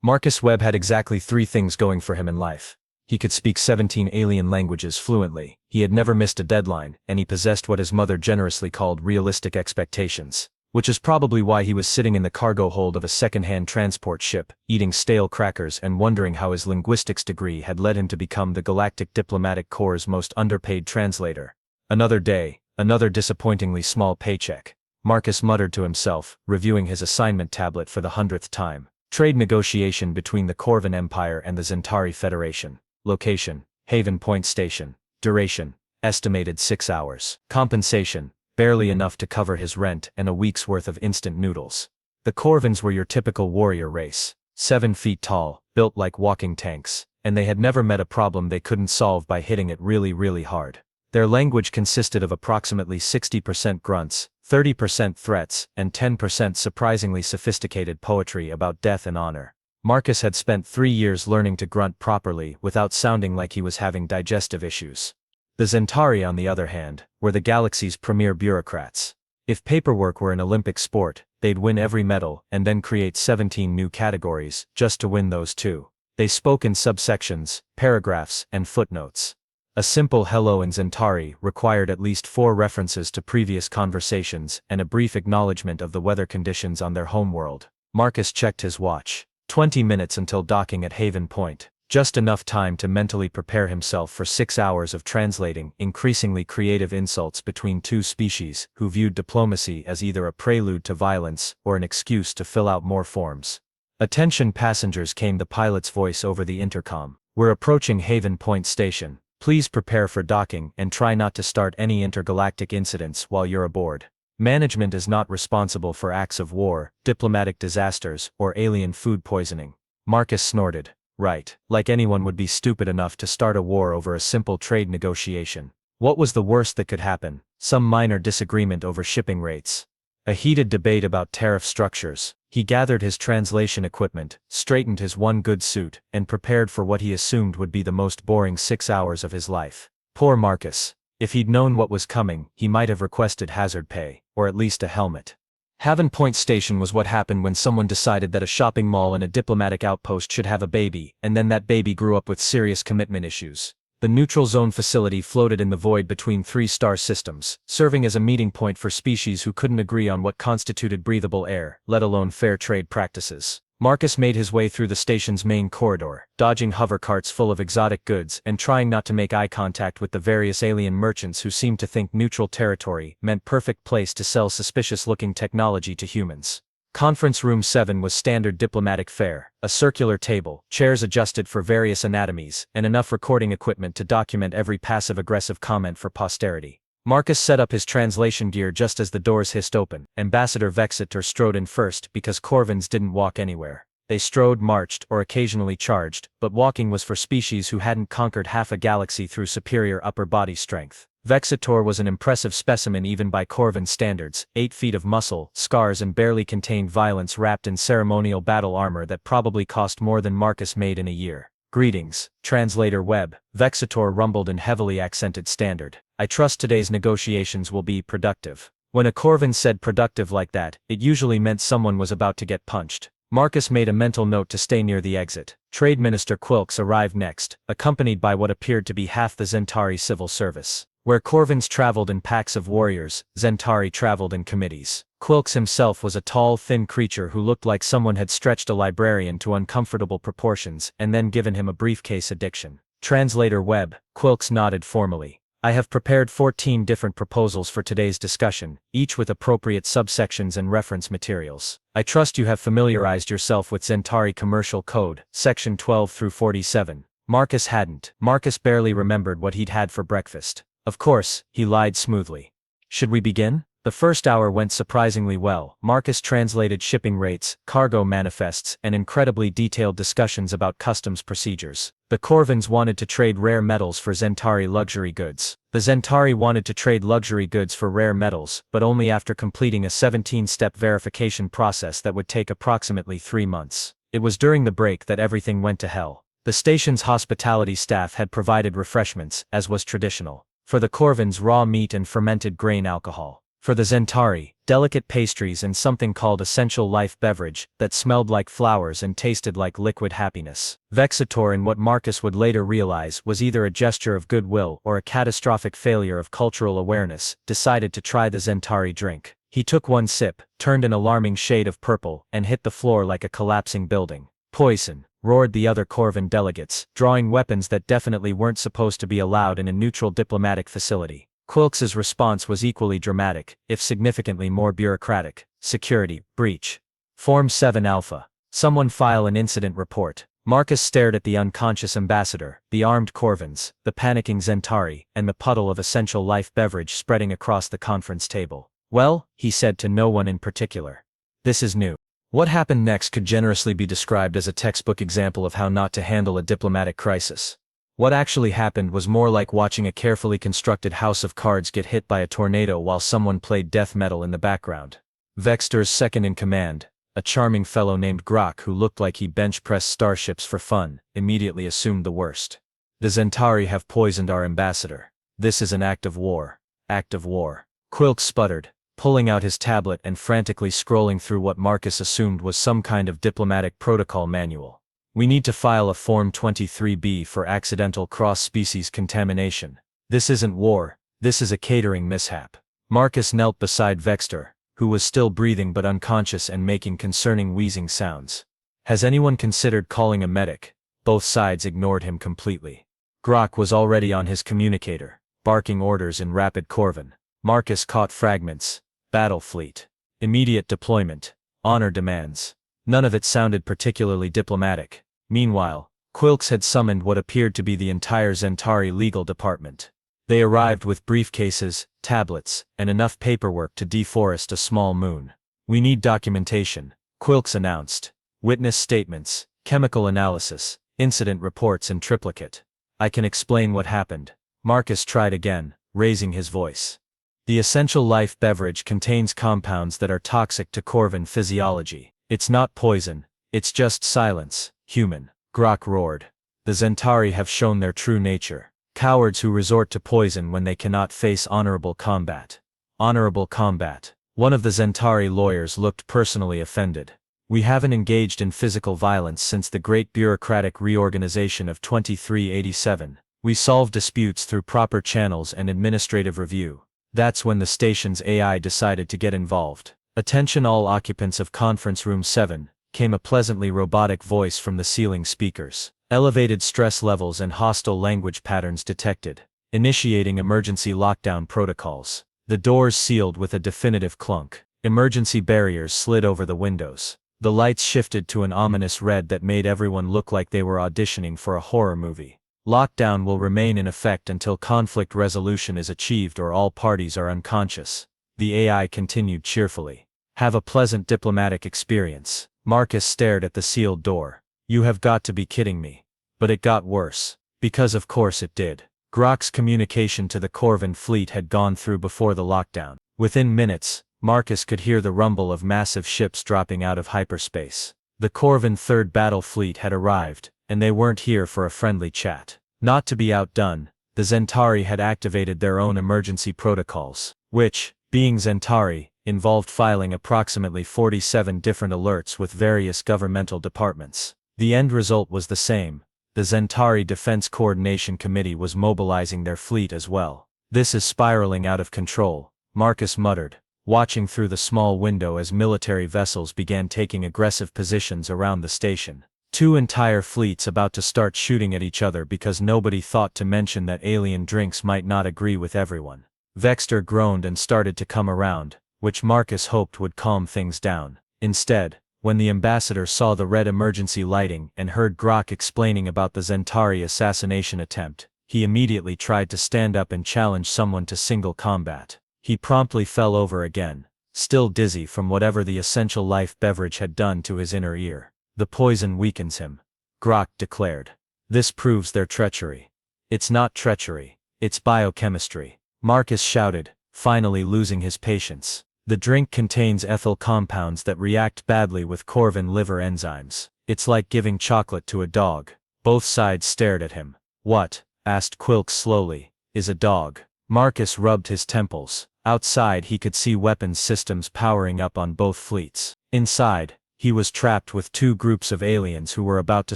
Marcus Webb had exactly 3 things going for him in life. He could speak 17 alien languages fluently, he had never missed a deadline, and he possessed what his mother generously called realistic expectations. Which is probably why he was sitting in the cargo hold of a second-hand transport ship, eating stale crackers and wondering how his linguistics degree had led him to become the Galactic Diplomatic Corps' most underpaid translator. Another day, another disappointingly small paycheck. Marcus muttered to himself, reviewing his assignment tablet for the 100th time. Trade negotiation between the Corvan Empire and the Zentari Federation. Location, Haven Point Station. Duration, estimated 6 hours. Compensation, barely enough to cover his rent and a week's worth of instant noodles. The Corvans were your typical warrior race. 7 feet tall, built like walking tanks, and they had never met a problem they couldn't solve by hitting it really hard. Their language consisted of approximately 60% grunts, 30% threats, and 10% surprisingly sophisticated poetry about death and honor. Marcus had spent 3 years learning to grunt properly without sounding like he was having digestive issues. The Zentari, on the other hand, were the galaxy's premier bureaucrats. If paperwork were an Olympic sport, they'd win every medal and then create 17 new categories just to win those too. They spoke in subsections, paragraphs, and footnotes. A simple hello in Zentari required at least 4 references to previous conversations and a brief acknowledgement of the weather conditions on their homeworld. Marcus checked his watch. 20 minutes until docking at Haven Point. Just enough time to mentally prepare himself for 6 hours of translating increasingly creative insults between 2 species who viewed diplomacy as either a prelude to violence or an excuse to fill out more forms. "Attention passengers," came the pilot's voice over the intercom. "We're approaching Haven Point Station. Please prepare for docking and try not to start any intergalactic incidents while you're aboard. Management is not responsible for acts of war, diplomatic disasters, or alien food poisoning." Marcus snorted. Right, like anyone would be stupid enough to start a war over a simple trade negotiation. What was the worst that could happen? Some minor disagreement over shipping rates. A heated debate about tariff structures. He gathered his translation equipment, straightened his one good suit, and prepared for what he assumed would be the most boring 6 hours of his life. Poor Marcus. If he'd known what was coming, he might have requested hazard pay, or at least a helmet. Haven Point Station was what happened when someone decided that a shopping mall and a diplomatic outpost should have a baby, and then that baby grew up with serious commitment issues. The neutral zone facility floated in the void between 3 star systems, serving as a meeting point for species who couldn't agree on what constituted breathable air, let alone fair trade practices. Marcus made his way through the station's main corridor, dodging hover carts full of exotic goods and trying not to make eye contact with the various alien merchants who seemed to think neutral territory meant perfect place to sell suspicious-looking technology to humans. Conference Room 7 was standard diplomatic fare, a circular table, chairs adjusted for various anatomies, and enough recording equipment to document every passive-aggressive comment for posterity. Marcus set up his translation gear just as the doors hissed open. Ambassador Vexator strode in first because Corvans didn't walk anywhere. They strode, marched, or occasionally charged, but walking was for species who hadn't conquered half a galaxy through superior upper body strength. Vexator was an impressive specimen even by Corvan standards, 8 feet of muscle, scars and barely contained violence wrapped in ceremonial battle armor that probably cost more than Marcus made in a year. "Greetings, Translator Webb," Vexator rumbled in heavily accented standard. "I trust today's negotiations will be productive." When a Corvan said productive like that, it usually meant someone was about to get punched. Marcus made a mental note to stay near the exit. Trade Minister Quilks arrived next, accompanied by what appeared to be half the Zentari civil service. Where Corvans traveled in packs of warriors, Zentari traveled in committees. Quilks himself was a tall, thin creature who looked like someone had stretched a librarian to uncomfortable proportions and then given him a briefcase addiction. "Translator Webb," Quilks nodded formally. "I have prepared 14 different proposals for today's discussion, each with appropriate subsections and reference materials. I trust you have familiarized yourself with Zentari Commercial Code, Section 12 through 47. Marcus hadn't. Marcus barely remembered what he'd had for breakfast. Of course, he lied smoothly. "Should we begin?" The first hour went surprisingly well. Marcus translated shipping rates, cargo manifests, and incredibly detailed discussions about customs procedures. The Corvans wanted to trade rare metals for Zentari luxury goods. The Zentari wanted to trade luxury goods for rare metals, but only after completing a 17-step verification process that would take approximately 3 months. It was during the break that everything went to hell. The station's hospitality staff had provided refreshments, as was traditional. For the Corvans, raw meat and fermented grain alcohol. For the Zentari, delicate pastries and something called essential life beverage that smelled like flowers and tasted like liquid happiness. Vexator, in what Marcus would later realize was either a gesture of goodwill or a catastrophic failure of cultural awareness, decided to try the Zentari drink. He took one sip, turned an alarming shade of purple, and hit the floor like a collapsing building. Poison, roared the other Corvin delegates, drawing weapons that definitely weren't supposed to be allowed in a neutral diplomatic facility. Quilx's response was equally dramatic, if significantly more bureaucratic. Security, breach. Form 7 Alpha. Someone file an incident report. Marcus stared at the unconscious ambassador, the armed Corvins, the panicking Zentari, and the puddle of essential life beverage spreading across the conference table. Well, he said to no one in particular. This is new. What happened next could generously be described as a textbook example of how not to handle a diplomatic crisis. What actually happened was more like watching a carefully constructed house of cards get hit by a tornado while someone played death metal in the background. Vextor's second-in-command, a charming fellow named Grok who looked like he bench-pressed starships for fun, immediately assumed the worst. The Zentari have poisoned our ambassador. This is an act of war. Act of war. Quilx sputtered, pulling out his tablet and frantically scrolling through what Marcus assumed was some kind of diplomatic protocol manual. We need to file a Form 23B for accidental cross-species contamination. This isn't war, this is a catering mishap. Marcus knelt beside Vextor, who was still breathing but unconscious and making concerning wheezing sounds. Has anyone considered calling a medic? Both sides ignored him completely. Grok was already on his communicator, barking orders in rapid Corvin. Marcus caught fragments. Battle fleet. Immediate deployment. Honor demands. None of it sounded particularly diplomatic. Meanwhile, Quilx had summoned what appeared to be the entire Zentari legal department. They arrived with briefcases, tablets, and enough paperwork to deforest a small moon. We need documentation, Quilx announced. Witness statements, chemical analysis, incident reports in triplicate. I can explain what happened. Marcus tried again, raising his voice. The essential life beverage contains compounds that are toxic to Corvin physiology. It's not poison, it's just silence, human. Grok roared. The Zentari have shown their true nature. Cowards who resort to poison when they cannot face honorable combat. Honorable combat. One of the Zentari lawyers looked personally offended. We haven't engaged in physical violence since the great bureaucratic reorganization of 2387. We solve disputes through proper channels and administrative review. That's when the station's AI decided to get involved. Attention all occupants of Conference Room 7, came a pleasantly robotic voice from the ceiling speakers. Elevated stress levels and hostile language patterns detected. Initiating emergency lockdown protocols. The doors sealed with a definitive clunk. Emergency barriers slid over the windows. The lights shifted to an ominous red that made everyone look like they were auditioning for a horror movie. Lockdown will remain in effect until conflict resolution is achieved or all parties are unconscious. The AI continued cheerfully. Have a pleasant diplomatic experience. Marcus stared at the sealed door. You have got to be kidding me. But it got worse. Because of course it did. Grok's communication to the Corvin fleet had gone through before the lockdown. Within minutes, Marcus could hear the rumble of massive ships dropping out of hyperspace. The Corvin 3rd Battle Fleet had arrived, and they weren't here for a friendly chat. Not to be outdone, the Zentari had activated their own emergency protocols, which, being Zentari, involved filing approximately 47 different alerts with various governmental departments. The end result was the same. The Zentari Defense Coordination Committee was mobilizing their fleet as well. This is spiraling out of control, Marcus muttered, watching through the small window as military vessels began taking aggressive positions around the station. 2 entire fleets about to start shooting at each other because nobody thought to mention that alien drinks might not agree with everyone. Vextor groaned and started to come around, which Marcus hoped would calm things down. Instead, when the ambassador saw the red emergency lighting and heard Grok explaining about the Zentari assassination attempt, he immediately tried to stand up and challenge someone to single combat. He promptly fell over again, still dizzy from whatever the essential life beverage had done to his inner ear. The poison weakens him, Grok declared. This proves their treachery. It's not treachery, it's biochemistry, Marcus shouted, finally losing his patience. The drink contains ethyl compounds that react badly with Corvin liver enzymes. It's like giving chocolate to a dog. Both sides stared at him. What, asked Quilx slowly, is a dog? Marcus rubbed his temples. Outside he could see weapons systems powering up on both fleets. Inside, he was trapped with two groups of aliens who were about to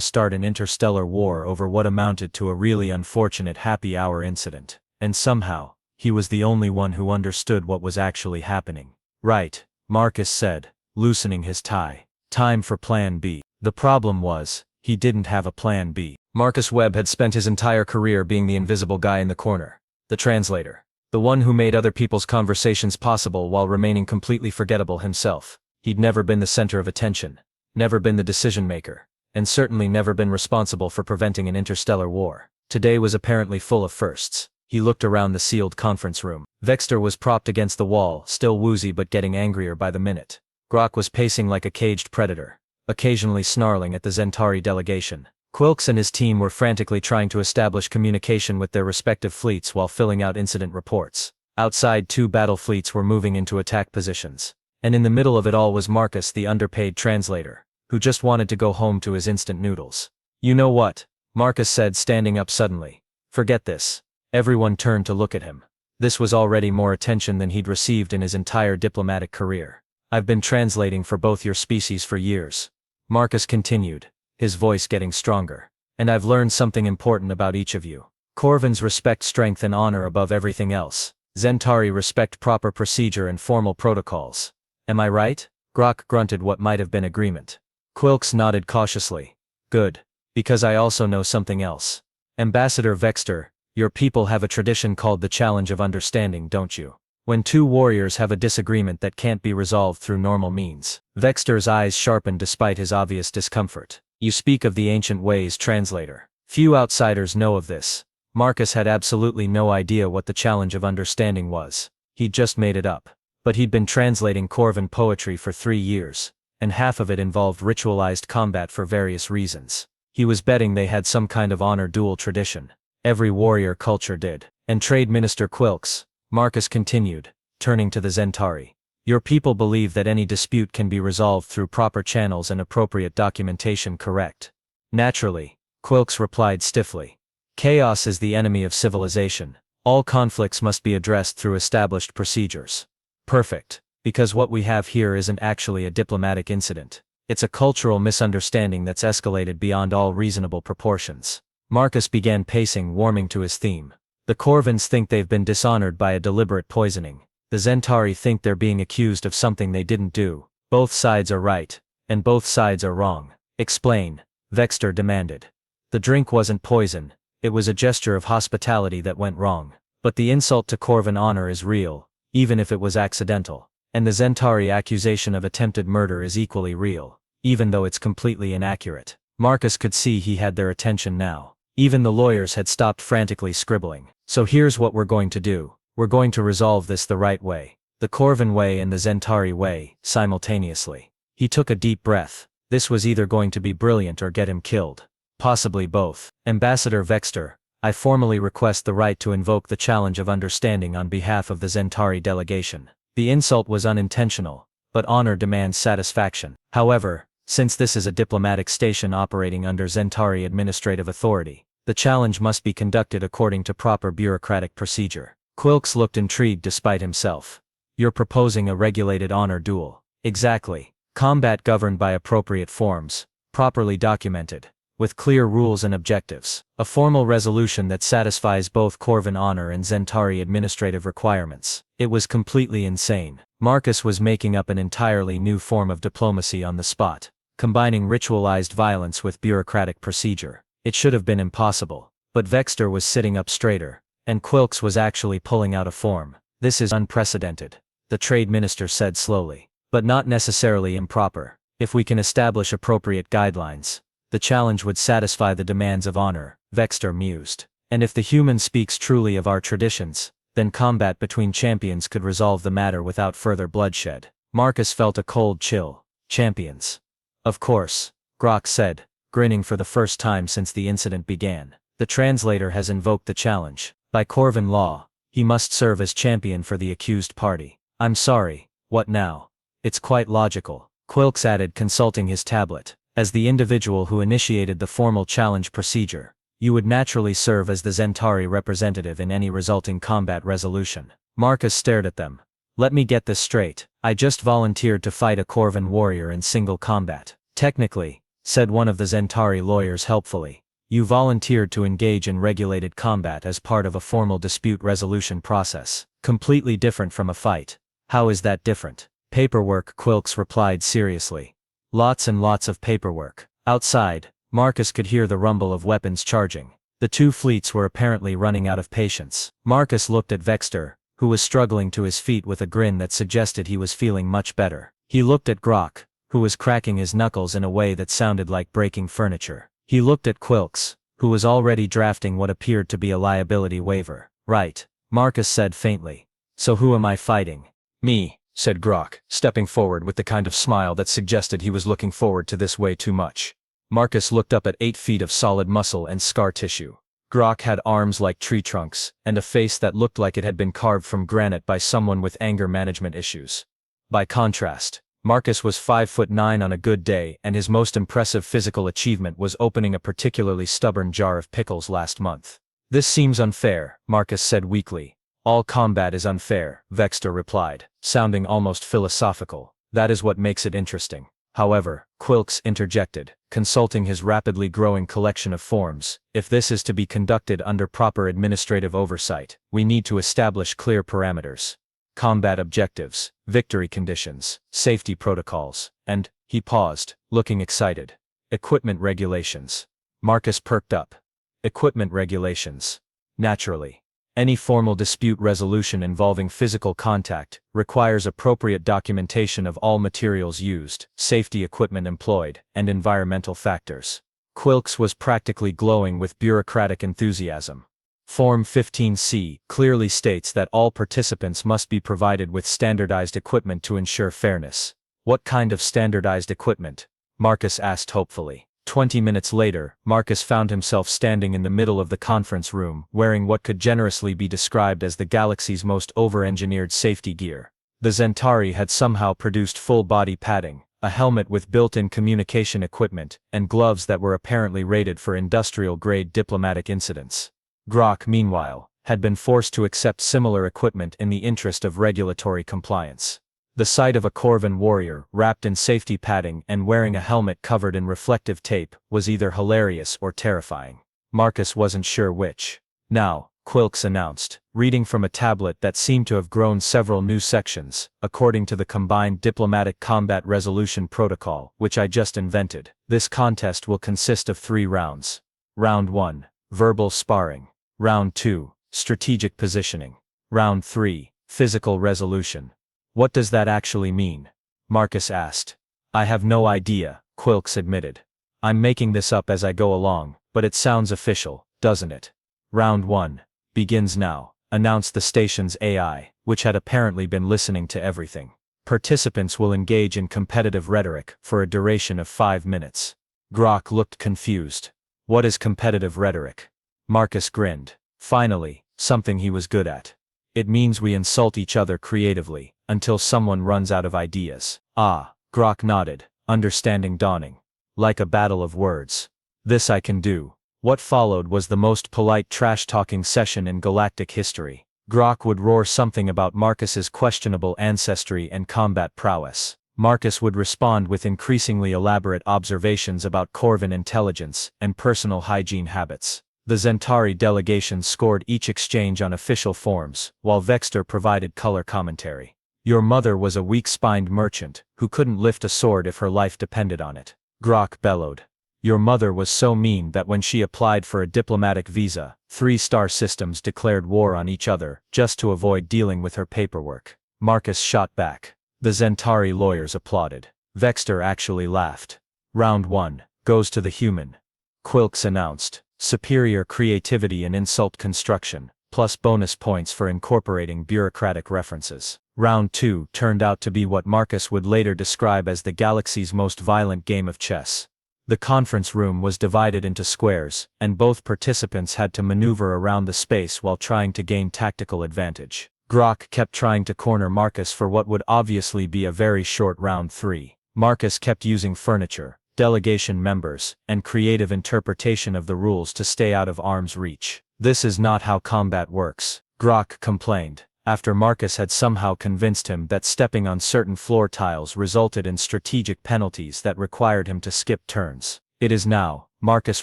start an interstellar war over what amounted to a really unfortunate happy hour incident. And somehow, he was the only one who understood what was actually happening. Right, Marcus said, loosening his tie. Time for Plan B. The problem was, he didn't have a Plan B. Marcus Webb had spent his entire career being the invisible guy in the corner. The translator. The one who made other people's conversations possible while remaining completely forgettable himself. He'd never been the center of attention, never been the decision maker, and certainly never been responsible for preventing an interstellar war. Today was apparently full of firsts. He looked around the sealed conference room. Vexter was propped against the wall, still woozy but getting angrier by the minute. Grok was pacing like a caged predator, occasionally snarling at the Zentari delegation. Quilks and his team were frantically trying to establish communication with their respective fleets while filling out incident reports. Outside, two battle fleets were moving into attack positions. And in the middle of it all was Marcus, the underpaid translator, who just wanted to go home to his instant noodles. You know what? Marcus said, standing up suddenly. Forget this. Everyone turned to look at him. This was already more attention than he'd received in his entire diplomatic career. I've been translating for both your species for years. Marcus continued, his voice getting stronger. And I've learned something important about each of you. Corvins respect strength and honor above everything else. Zentari respect proper procedure and formal protocols. Am I right? Grok grunted what might have been agreement. Quilks nodded cautiously. Good. Because I also know something else. Ambassador Vexter, your people have a tradition called the Challenge of Understanding, don't you? When two warriors have a disagreement that can't be resolved through normal means. Vexter's eyes sharpened despite his obvious discomfort. You speak of the ancient ways, translator. Few outsiders know of this. Marcus had absolutely no idea what the Challenge of Understanding was. He'd just made it up. But he'd been translating Corvin poetry for 3 years, and half of it involved ritualized combat for various reasons. He was betting they had some kind of honor duel tradition. Every warrior culture did. And Trade Minister Quilks, Marcus continued, turning to the Zentari. Your people believe that any dispute can be resolved through proper channels and appropriate documentation, correct? Naturally, Quilks replied stiffly. Chaos is the enemy of civilization. All conflicts must be addressed through established procedures. Perfect, because what we have here isn't actually a diplomatic incident. It's a cultural misunderstanding that's escalated beyond all reasonable proportions. Marcus began pacing, warming to his theme. The Corvins think they've been dishonored by a deliberate poisoning. The Zentari think they're being accused of something they didn't do. Both sides are right, and both sides are wrong. Explain, Vexter demanded. The drink wasn't poison, it was a gesture of hospitality that went wrong. But the insult to Corvin honor is real, even if it was accidental. And the Zentari accusation of attempted murder is equally real, even though it's completely inaccurate. Marcus could see he had their attention now. Even the lawyers had stopped frantically scribbling. So here's what we're going to do. We're going to resolve this the right way. The Corvin way and the Zentari way, simultaneously. He took a deep breath. This was either going to be brilliant or get him killed. Possibly both. Ambassador Vexter, I formally request the right to invoke the Challenge of Understanding on behalf of the Zentari delegation. The insult was unintentional, but honor demands satisfaction. However, since this is a diplomatic station operating under Zentari administrative authority, the challenge must be conducted according to proper bureaucratic procedure. Quilks looked intrigued despite himself. You're proposing a regulated honor duel. Exactly. Combat governed by appropriate forms, properly documented, with clear rules and objectives. A formal resolution that satisfies both Corvin honor and Zentari administrative requirements. It was completely insane. Marcus was making up an entirely new form of diplomacy on the spot, combining ritualized violence with bureaucratic procedure. It should have been impossible. But Vexter was sitting up straighter, and Quilks was actually pulling out a form. This is unprecedented, the trade minister said slowly. But not necessarily improper. If we can establish appropriate guidelines, the challenge would satisfy the demands of honor, Vexter mused. And if the human speaks truly of our traditions, then combat between champions could resolve the matter without further bloodshed. Marcus felt a cold chill. Champions. Of course, Grok said, grinning for the first time since the incident began. The translator has invoked the challenge. By Corvin law, he must serve as champion for the accused party. I'm sorry, what now? It's quite logical, Quilks added, consulting his tablet. As the individual who initiated the formal challenge procedure, You would naturally serve as the Zentari representative in any resulting combat resolution. Marcus stared at them. Let me get this straight. I just volunteered to fight a Corvan warrior in single combat. Technically, said one of the Zentari lawyers helpfully, you volunteered to engage in regulated combat as part of a formal dispute resolution process. Completely different from a fight. How is that different? Paperwork, Quilks replied seriously. Lots and lots of paperwork. Outside, Marcus could hear the rumble of weapons charging. The two fleets were apparently running out of patience. Marcus looked at Vexter, who was struggling to his feet with a grin that suggested he was feeling much better. He looked at Grok, who was cracking his knuckles in a way that sounded like breaking furniture. He looked at Quilks, who was already drafting what appeared to be a liability waiver. Right, Marcus said faintly. So who am I fighting? Me, said Grok, stepping forward with the kind of smile that suggested he was looking forward to this way too much. Marcus looked up at 8 feet of solid muscle and scar tissue. Grok had arms like tree trunks, and a face that looked like it had been carved from granite by someone with anger management issues. By contrast, Marcus was 5'9" on a good day, and his most impressive physical achievement was opening a particularly stubborn jar of pickles last month. This seems unfair, Marcus said weakly. All combat is unfair, Vexter replied, sounding almost philosophical. That is what makes it interesting. However, Quilks interjected, consulting his rapidly growing collection of forms, if this is to be conducted under proper administrative oversight, we need to establish clear parameters. Combat objectives, victory conditions, safety protocols, and, he paused, looking excited. Equipment regulations. Marcus perked up. Equipment regulations. Naturally. Any formal dispute resolution involving physical contact requires appropriate documentation of all materials used, safety equipment employed, and environmental factors. Quilks was practically glowing with bureaucratic enthusiasm. Form 15C clearly states that all participants must be provided with standardized equipment to ensure fairness. What kind of standardized equipment? Marcus asked hopefully. 20 minutes later, Marcus found himself standing in the middle of the conference room, wearing what could generously be described as the galaxy's most over-engineered safety gear. The Zentari had somehow produced full-body padding, a helmet with built-in communication equipment, and gloves that were apparently rated for industrial-grade diplomatic incidents. Grok, meanwhile, had been forced to accept similar equipment in the interest of regulatory compliance. The sight of a Corvan warrior, wrapped in safety padding and wearing a helmet covered in reflective tape, was either hilarious or terrifying. Marcus wasn't sure which. Now, Quilks announced, reading from a tablet that seemed to have grown several new sections, according to the combined diplomatic combat resolution protocol, which I just invented. This contest will consist of 3 rounds. Round 1, verbal sparring. Round 2, strategic positioning. Round 3, physical resolution. What does that actually mean? Marcus asked. I have no idea, Quilks admitted. I'm making this up as I go along, but it sounds official, doesn't it? Round 1 begins now, announced the station's AI, which had apparently been listening to everything. Participants will engage in competitive rhetoric for a duration of 5 minutes. Grok looked confused. What is competitive rhetoric? Marcus grinned. Finally, something he was good at. It means we insult each other creatively, until someone runs out of ideas. Ah, Grok nodded, understanding dawning. Like a battle of words. This I can do. What followed was the most polite trash-talking session in galactic history. Grok would roar something about Marcus's questionable ancestry and combat prowess. Marcus would respond with increasingly elaborate observations about Corvan intelligence and personal hygiene habits. The Zentari delegation scored each exchange on official forms, while Vexter provided color commentary. Your mother was a weak-spined merchant, who couldn't lift a sword if her life depended on it. Grok bellowed. Your mother was so mean that when she applied for a diplomatic visa, 3-star systems declared war on each other, just to avoid dealing with her paperwork. Marcus shot back. The Zentari lawyers applauded. Vexter actually laughed. Round 1 goes to the human. Quilks announced. Superior creativity and insult construction, plus bonus points for incorporating bureaucratic references. Round 2 turned out to be what Marcus would later describe as the galaxy's most violent game of chess. The conference room was divided into squares, and both participants had to maneuver around the space while trying to gain tactical advantage. Grok kept trying to corner Marcus for what would obviously be a very short round 3. Marcus kept using furniture, delegation members, and creative interpretation of the rules to stay out of arm's reach. This is not how combat works, Grok complained, after Marcus had somehow convinced him that stepping on certain floor tiles resulted in strategic penalties that required him to skip turns. It is now, Marcus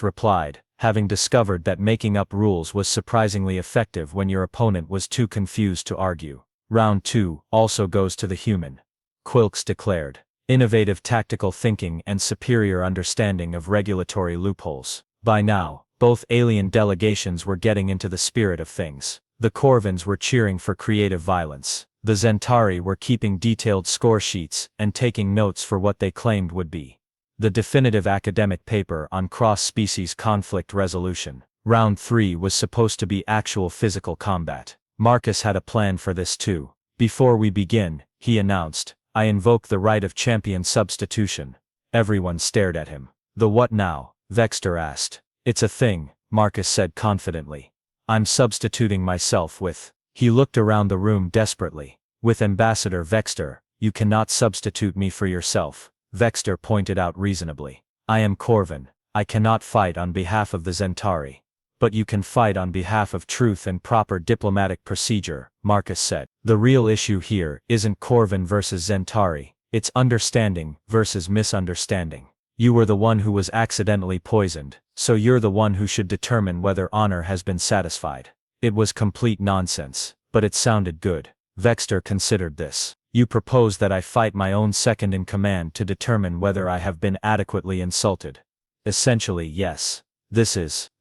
replied, having discovered that making up rules was surprisingly effective when your opponent was too confused to argue. Round 2 also goes to the human, Quilks declared. Innovative tactical thinking and superior understanding of regulatory loopholes. By now, both alien delegations were getting into the spirit of things. The Corvins were cheering for creative violence. The Zentari were keeping detailed score sheets and taking notes for what they claimed would be the definitive academic paper on cross-species conflict resolution. Round 3 was supposed to be actual physical combat. Marcus had a plan for this too. Before we begin, he announced, I invoke the right of champion substitution. Everyone stared at him. The what now? Vexter asked. It's a thing, Marcus said confidently. I'm substituting myself with. He looked around the room desperately. With Ambassador Vexter, you cannot substitute me for yourself, Vexter pointed out reasonably. I am Corvin. I cannot fight on behalf of the Zentari. But you can fight on behalf of truth and proper diplomatic procedure, Marcus said. The real issue here isn't Corvin versus Zentari, it's understanding versus misunderstanding. You were the one who was accidentally poisoned, so you're the one who should determine whether honor has been satisfied. It was complete nonsense, but it sounded good. Vexter considered this. You propose that I fight my own second in command to determine whether I have been adequately insulted. Essentially, yes.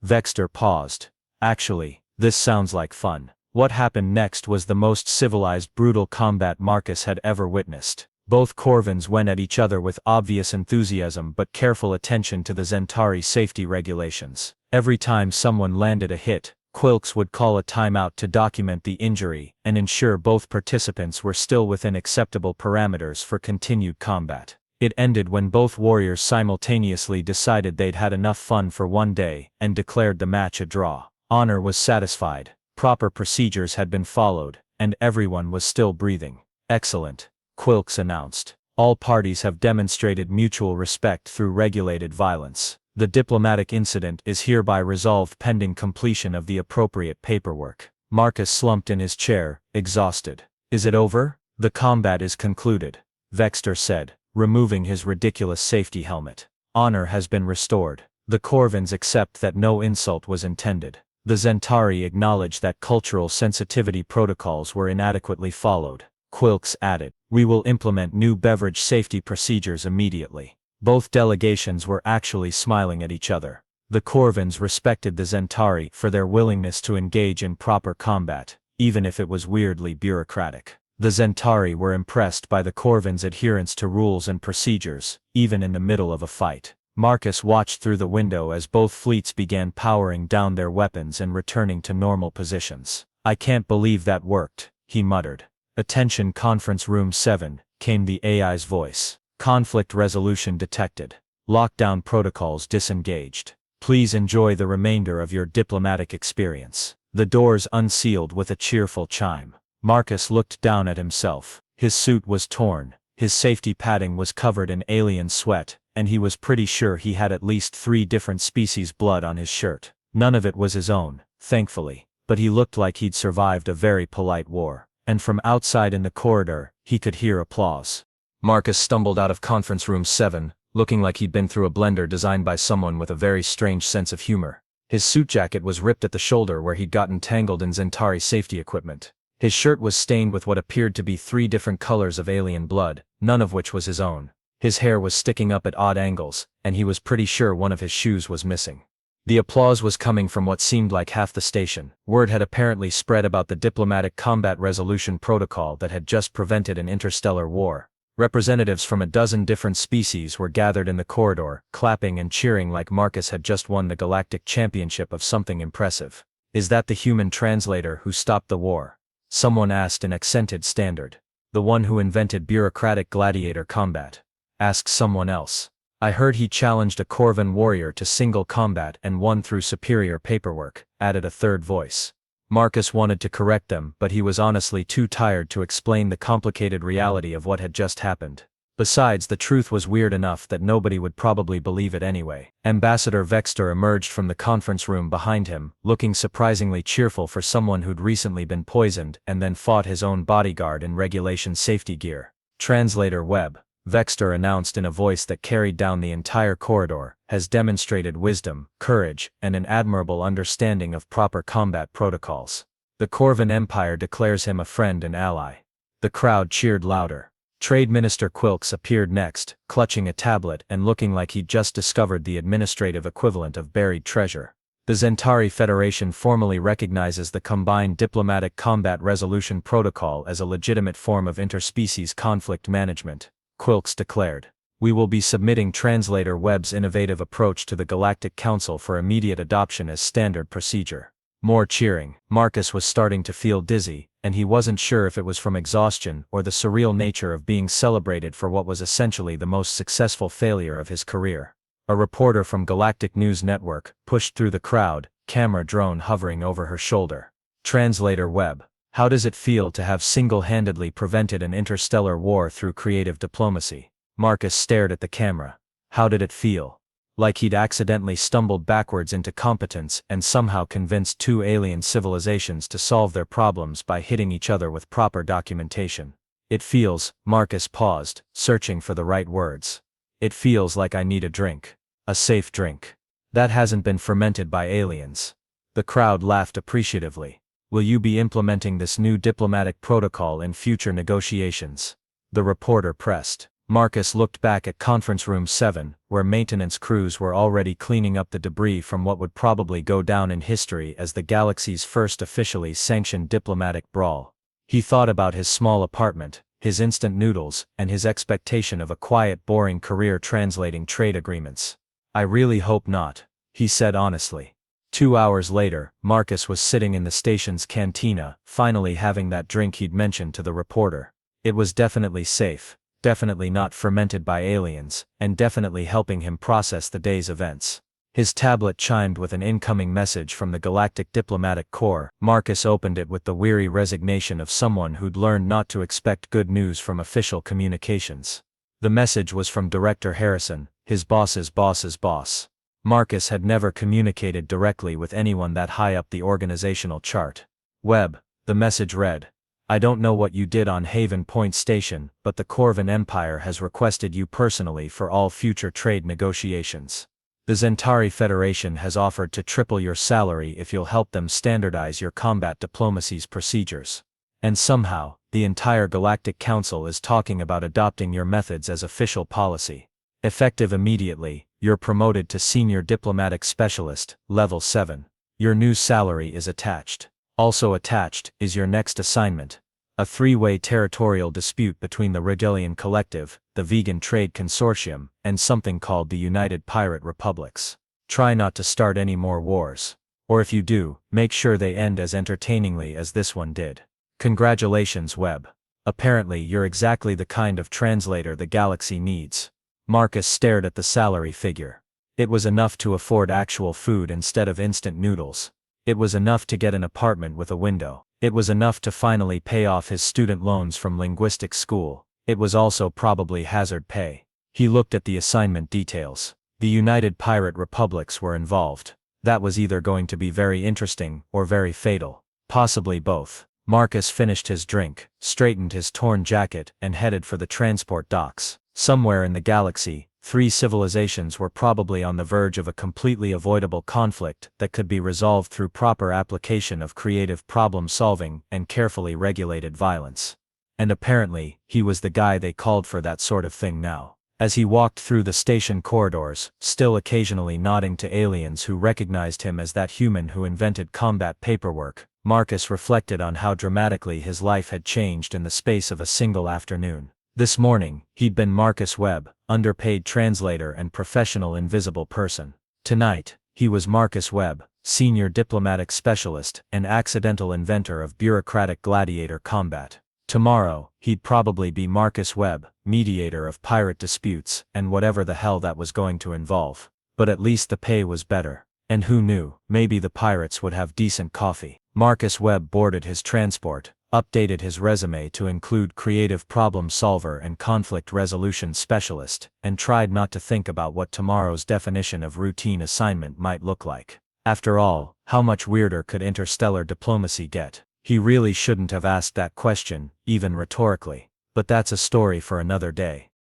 Vexter paused. Actually, this sounds like fun. What happened next was the most civilized brutal combat Marcus had ever witnessed. Both Corvins went at each other with obvious enthusiasm but careful attention to the Zentari safety regulations. Every time someone landed a hit, Quilks would call a timeout to document the injury and ensure both participants were still within acceptable parameters for continued combat. It ended when both warriors simultaneously decided they'd had enough fun for one day and declared the match a draw. Honor was satisfied, proper procedures had been followed, and everyone was still breathing. Excellent, Quilks announced. All parties have demonstrated mutual respect through regulated violence. The diplomatic incident is hereby resolved pending completion of the appropriate paperwork. Marcus slumped in his chair, exhausted. Is it over? The combat is concluded, Vexter said, removing his ridiculous safety helmet. Honor has been restored. The Corvins accept that no insult was intended. The Zentari acknowledge that cultural sensitivity protocols were inadequately followed. Quilks added, we will implement new beverage safety procedures immediately. Both delegations were actually smiling at each other. The Corvins respected the Zentari for their willingness to engage in proper combat, even if it was weirdly bureaucratic. The Zentari were impressed by the Corvins' adherence to rules and procedures, even in the middle of a fight. Marcus watched through the window as both fleets began powering down their weapons and returning to normal positions. I can't believe that worked, he muttered. Attention Conference Room 7, came the AI's voice. Conflict resolution detected. Lockdown protocols disengaged. Please enjoy the remainder of your diplomatic experience. The doors unsealed with a cheerful chime. Marcus looked down at himself. His suit was torn, his safety padding was covered in alien sweat, and he was pretty sure he had at least 3 different species' blood on his shirt. None of it was his own, thankfully, but he looked like he'd survived a very polite war. And from outside in the corridor, he could hear applause. Marcus stumbled out of Conference Room 7, looking like he'd been through a blender designed by someone with a very strange sense of humor. His suit jacket was ripped at the shoulder where he'd gotten tangled in Zentari safety equipment. His shirt was stained with what appeared to be 3 different colors of alien blood, none of which was his own. His hair was sticking up at odd angles, and he was pretty sure one of his shoes was missing. The applause was coming from what seemed like half the station. Word had apparently spread about the diplomatic combat resolution protocol that had just prevented an interstellar war. Representatives from a dozen different species were gathered in the corridor, clapping and cheering like Marcus had just won the Galactic championship of something impressive. Is that the human translator who stopped the war? Someone asked in accented standard. The one who invented bureaucratic gladiator combat. Asked someone else. I heard he challenged a Corvin warrior to single combat and won through superior paperwork, added a third voice. Marcus wanted to correct them, but he was honestly too tired to explain the complicated reality of what had just happened. Besides, the truth was weird enough that nobody would probably believe it anyway. Ambassador Vexter emerged from the conference room behind him, looking surprisingly cheerful for someone who'd recently been poisoned and then fought his own bodyguard in regulation safety gear. Translator Webb, Vexter announced in a voice that carried down the entire corridor, has demonstrated wisdom, courage, and an admirable understanding of proper combat protocols. The Corvan Empire declares him a friend and ally. The crowd cheered louder. Trade Minister Quilks appeared next, clutching a tablet and looking like he'd just discovered the administrative equivalent of buried treasure. The Zentari Federation formally recognizes the Combined Diplomatic Combat Resolution Protocol as a legitimate form of interspecies conflict management, Quilks declared. We will be submitting Translator Webb's innovative approach to the Galactic Council for immediate adoption as standard procedure. More cheering. Marcus was starting to feel dizzy, and he wasn't sure if it was from exhaustion or the surreal nature of being celebrated for what was essentially the most successful failure of his career. A reporter from Galactic News Network pushed through the crowd, camera drone hovering over her shoulder. Translator Webb, how does it feel to have single-handedly prevented an interstellar war through creative diplomacy? Marcus stared at the camera. How did it feel? Like he'd accidentally stumbled backwards into competence and somehow convinced two alien civilizations to solve their problems by hitting each other with proper documentation. It feels, Marcus paused, searching for the right words. It feels like I need a drink. A safe drink. That hasn't been fermented by aliens. The crowd laughed appreciatively. Will you be implementing this new diplomatic protocol in future negotiations? The reporter pressed. Marcus looked back at Conference Room 7, where maintenance crews were already cleaning up the debris from what would probably go down in history as the galaxy's first officially sanctioned diplomatic brawl. He thought about his small apartment, his instant noodles, and his expectation of a quiet, boring career translating trade agreements. I really hope not, he said honestly. 2 hours later, Marcus was sitting in the station's cantina, finally having that drink he'd mentioned to the reporter. It was definitely safe. Definitely not fermented by aliens, and definitely helping him process the day's events. His tablet chimed with an incoming message from the Galactic Diplomatic Corps. Marcus opened it with the weary resignation of someone who'd learned not to expect good news from official communications. The message was from Director Harrison, his boss's boss's boss. Marcus had never communicated directly with anyone that high up the organizational chart. Webb, the message read. I don't know what you did on Haven Point Station, but the Corvan Empire has requested you personally for all future trade negotiations. The Zentari Federation has offered to triple your salary if you'll help them standardize your combat diplomacy's procedures. And somehow, the entire Galactic Council is talking about adopting your methods as official policy. Effective immediately, you're promoted to Senior Diplomatic Specialist, Level 7. Your new salary is attached. Also attached is your next assignment. A 3-way territorial dispute between the Regelian Collective, the Vegan Trade Consortium, and something called the United Pirate Republics. Try not to start any more wars. Or if you do, make sure they end as entertainingly as this one did. Congratulations, Webb. Apparently you're exactly the kind of translator the galaxy needs. Marcus stared at the salary figure. It was enough to afford actual food instead of instant noodles. It was enough to get an apartment with a window. It was enough to finally pay off his student loans from linguistics school. It was also probably hazard pay. He looked at the assignment details. The United Pirate Republics were involved. That was either going to be very interesting or very fatal. Possibly both. Marcus finished his drink, straightened his torn jacket, and headed for the transport docks. Somewhere in the galaxy, 3 civilizations were probably on the verge of a completely avoidable conflict that could be resolved through proper application of creative problem-solving and carefully regulated violence. And apparently, he was the guy they called for that sort of thing now. As he walked through the station corridors, still occasionally nodding to aliens who recognized him as that human who invented combat paperwork, Marcus reflected on how dramatically his life had changed in the space of a single afternoon. This morning, he'd been Marcus Webb, underpaid translator and professional invisible person. Tonight, he was Marcus Webb, senior diplomatic specialist and accidental inventor of bureaucratic gladiator combat. Tomorrow, he'd probably be Marcus Webb, mediator of pirate disputes and whatever the hell that was going to involve. But at least the pay was better. And who knew, maybe the pirates would have decent coffee. Marcus Webb boarded his transport, updated his resume to include creative problem solver and conflict resolution specialist, and tried not to think about what tomorrow's definition of routine assignment might look like. After all, how much weirder could interstellar diplomacy get? He really shouldn't have asked that question, even rhetorically. But that's a story for another day.